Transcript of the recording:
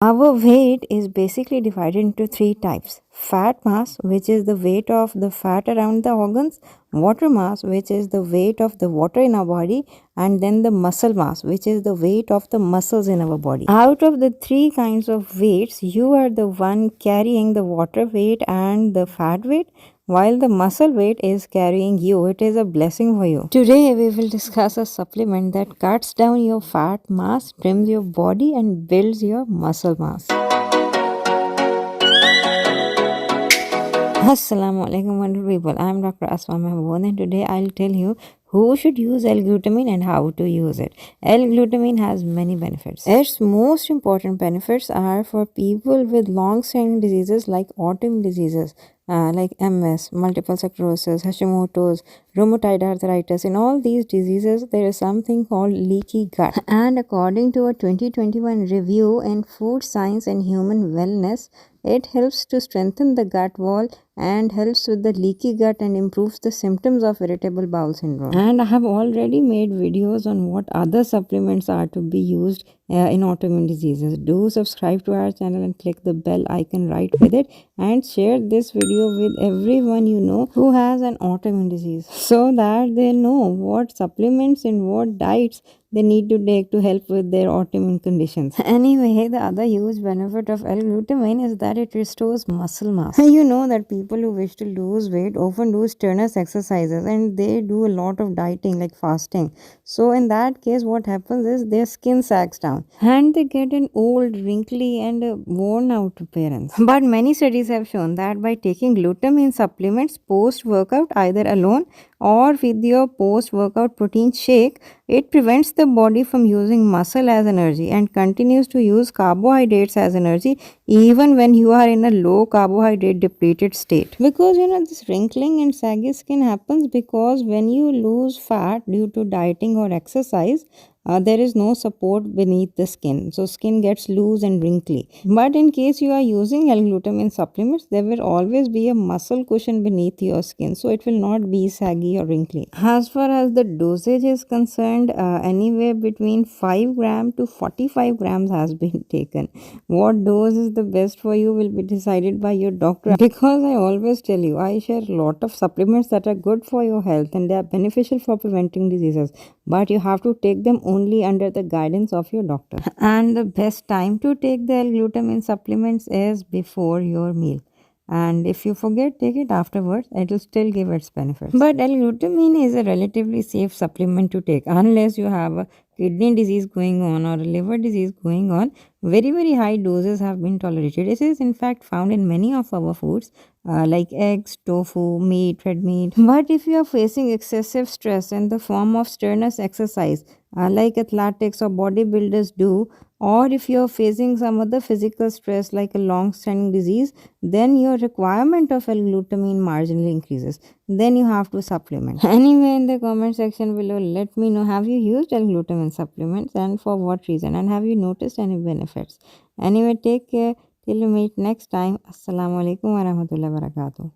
Our weight is basically divided into three types: fat mass, which is the weight of the fat around the organs; water mass, which is the weight of the water in our body; and then the muscle mass, which is the weight of the muscles in our body. Out of the three kinds of weights, you are the one carrying the water weight and the fat weight, while the muscle weight is carrying you. It is a blessing for you. Today we will discuss a supplement that cuts down your fat mass, trims your body, and builds your muscle mass. Assalamu alaikum wonderful people. I am Dr. Asma and today I'll tell you who should use L-glutamine and how to use it. L-glutamine has many benefits. Its most important benefits are for people with long-standing diseases like autoimmune diseases like MS, multiple sclerosis, Hashimoto's, rheumatoid arthritis. In all these diseases, there is something called leaky gut. And according to a 2021 review in Food Science and Human Wellness, it helps to strengthen the gut wall and helps with the leaky gut and improves the symptoms of irritable bowel syndrome. And I have already made videos on what other supplements are to be used in autoimmune diseases. Do subscribe to our channel and click the bell icon right with it, and share this video with everyone you know who has an autoimmune disease so that they know what supplements and what diets they need to take to help with their autoimmune conditions. Anyway, the other huge benefit of L-glutamine is that it restores muscle mass. You know that people who wish to lose weight often do strenuous exercises and they do a lot of dieting like fasting. So in that case, what happens is their skin sags down and they get an old, wrinkly and worn out appearance. But many studies have shown that by taking glutamine supplements post-workout, either alone or with your post-workout protein shake, it prevents the body from using muscle as energy and continues to use carbohydrates as energy even when you are in a low carbohydrate depleted state. Because this wrinkling and saggy skin happens because when you lose fat due to dieting or exercise, there is no support beneath the skin, so skin gets loose and wrinkly. But in case you are using L-glutamine supplements, there will always be a muscle cushion beneath your skin, so it will not be saggy or wrinkly. As far as the dosage is concerned, anywhere between 5 gram to 45 grams has been taken. What dose is the best for you will be decided by your doctor, because I always tell you, I share a lot of supplements that are good for your health and they are beneficial for preventing diseases, but you have to take them only under the guidance of your doctor. And the best time to take the L-glutamine supplements is before your meal. And if you forget, take it afterwards, it will still give its benefits. But L-glutamine is a relatively safe supplement to take unless you have a kidney disease going on or a liver disease going on. Very high doses have been tolerated. It is in fact found in many of our foods like eggs, tofu, meat, red meat. But if you are facing excessive stress in the form of strenuous exercise like athletics or bodybuilders do, or if you are facing some other physical stress like a long-standing disease, then your requirement of L-glutamine marginally increases. Then you have to supplement. Anyway, in the comment section below, let me know, have you used L-glutamine supplements and for what reason, and have you noticed any benefits? Anyway, take care till we meet next time. Assalamu alaikum warahmatullahi wabarakatuh.